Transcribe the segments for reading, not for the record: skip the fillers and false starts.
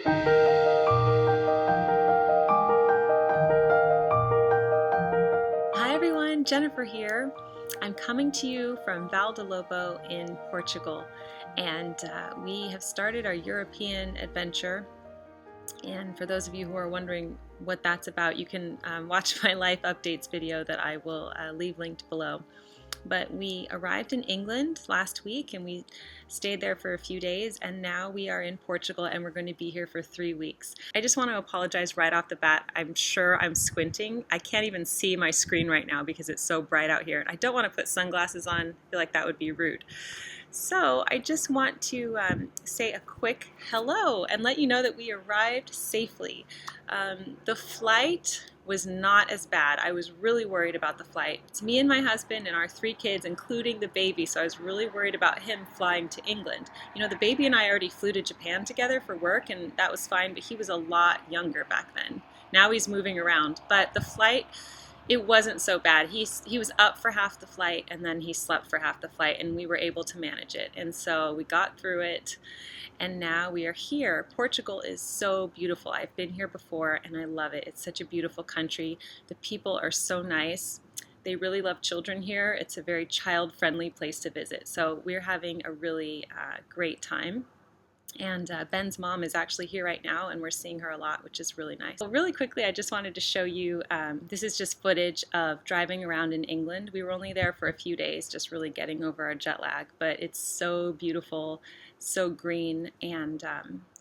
Hi everyone, Jennifer here. I'm coming to you from Vale Lobo in Portugal, and we have started our European adventure. And for those of you who are wondering what that's about, you can watch my life updates video that I will leave linked below. But we arrived in England last week and we stayed there for a few days, and now we are in Portugal and we're going to be here for 3 weeks. I just want to apologize right off the bat. I'm sure I'm squinting. I can't even see my screen right now because it's so bright out here. I don't want to put sunglasses on. I feel like that would be rude. So I just want to say a quick hello and let you know that we arrived safely. The flight was not as bad. I was really worried about the flight. It's me and my husband and our 3 kids, including the baby, so I was really worried about him flying to England. You know, the baby and I already flew to Japan together for work, and that was fine, but he was a lot younger back then. Now he's moving around, but the flight, it wasn't so bad. He was up for half the flight and then he slept for half the flight, and we were able to manage it. And so we got through it, and now we are here. Portugal is so beautiful. I've been here before and I love it. It's such a beautiful country. The people are so nice. They really love children here. It's a very child-friendly place to visit. So we're having a really great time. And Ben's mom is actually here right now, and we're seeing her a lot, which is really nice. So really quickly, I just wanted to show you, this is just footage of driving around in England. We were only there for a few days, just really getting over our jet lag, but it's so beautiful, so green, and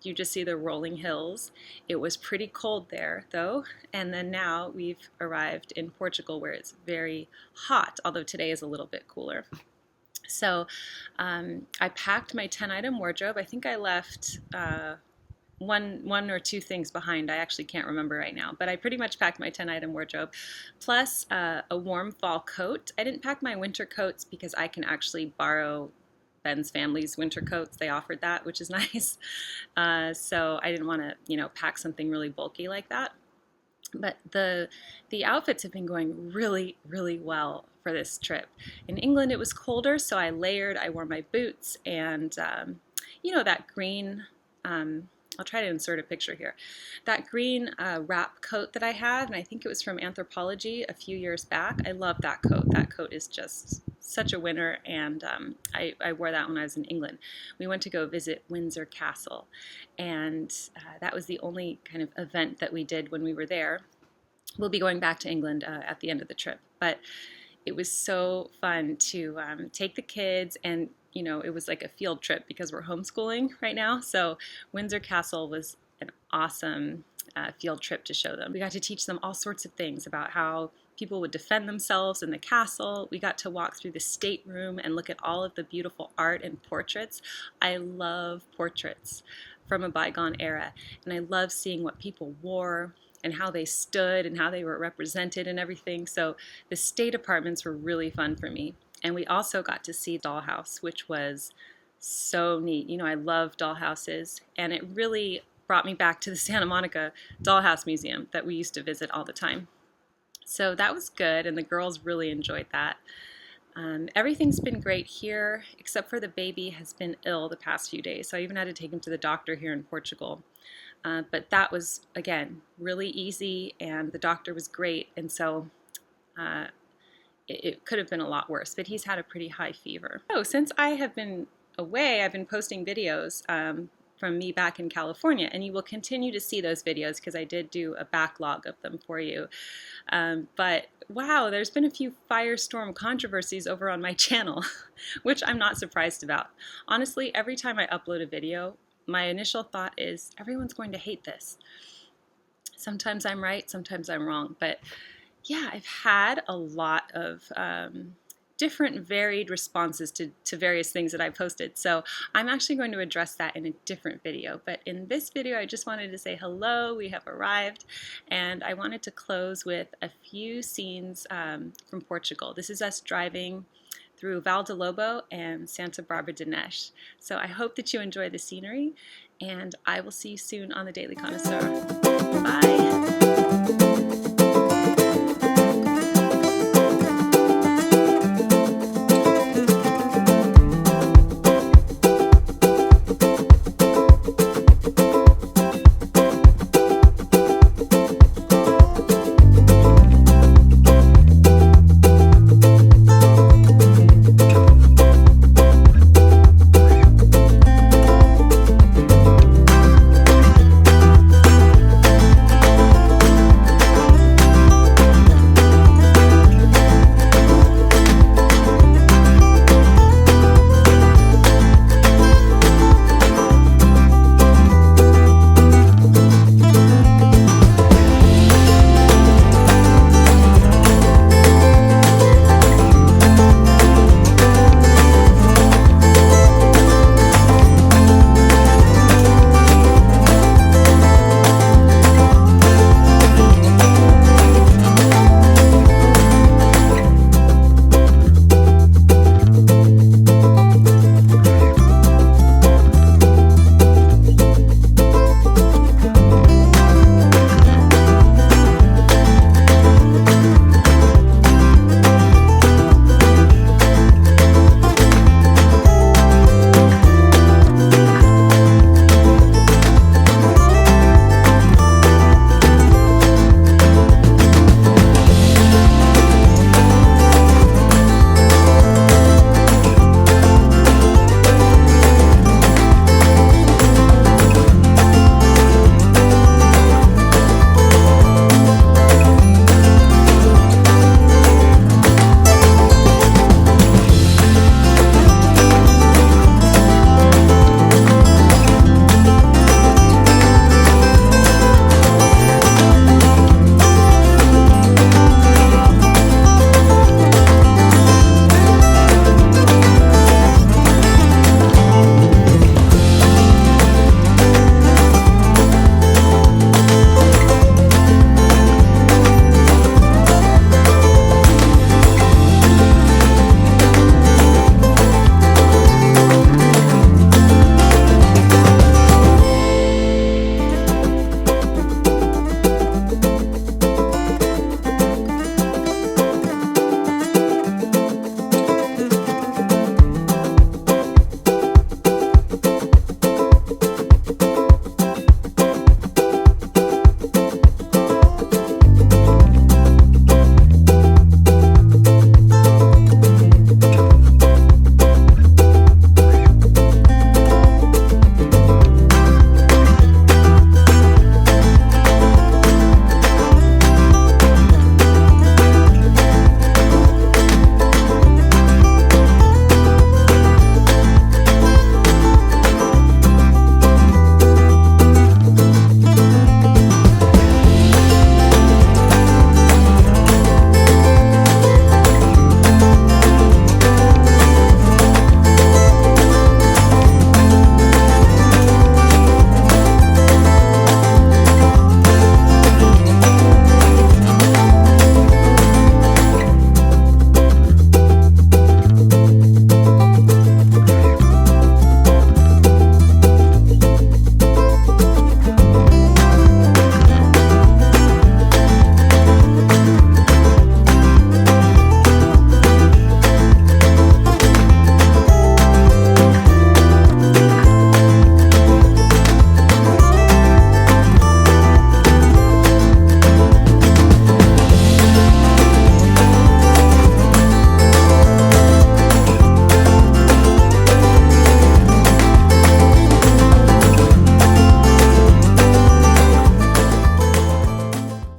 you just see the rolling hills. It was pretty cold there, though, and then now we've arrived in Portugal where it's very hot, although today is a little bit cooler. So I packed my 10-item wardrobe. I think I left one or two things behind. I actually can't remember right now, but I pretty much packed my 10-item wardrobe, plus a warm fall coat. I didn't pack my winter coats because I can actually borrow Ben's family's winter coats. They offered that, which is nice. So I didn't want to, pack something really bulky like that. But the outfits have been going really, really well for this trip. In England it was colder, so I layered. I wore my boots and that green, I'll try to insert a picture here, that green wrap coat that I have, and I think it was from Anthropology a few years back. I love that coat. That coat is just such a winner, and I wore that when I was in England. We went to go visit Windsor Castle, and that was the only kind of event that we did when we were there. We'll be going back to England at the end of the trip, but it was so fun to take the kids, and it was like a field trip because we're homeschooling right now. So Windsor Castle was an awesome field trip to show them. We got to teach them all sorts of things about how people would defend themselves in the castle. We got to walk through the stateroom and look at all of the beautiful art and portraits. I love portraits from a bygone era, and I love seeing what people wore and how they stood and how they were represented and everything. So the state apartments were really fun for me. And we also got to see Dollhouse, which was so neat. I love dollhouses, and it really brought me back to the Santa Monica Dollhouse Museum that we used to visit all the time. So that was good, and the girls really enjoyed that. Everything's been great here, except for the baby has been ill the past few days. So I even had to take him to the doctor here in Portugal. But that was, again, really easy, and the doctor was great, and so it could have been a lot worse, but he's had a pretty high fever. So since I have been away, I've been posting videos from me back in California, and you will continue to see those videos because I did do a backlog of them for you. But wow, there's been a few firestorm controversies over on my channel, which I'm not surprised about. Honestly, every time I upload a video, my initial thought is, everyone's going to hate this. Sometimes I'm right, sometimes I'm wrong, but yeah, I've had a lot of different varied responses to various things that I posted. So I'm actually going to address that in a different video. But in this video, I just wanted to say hello, we have arrived, and I wanted to close with a few scenes from Portugal. This is us driving through Vale Lobo and Santa Barbara de Neche. So I hope that you enjoy the scenery, and I will see you soon on the Daily Connoisseur. Bye!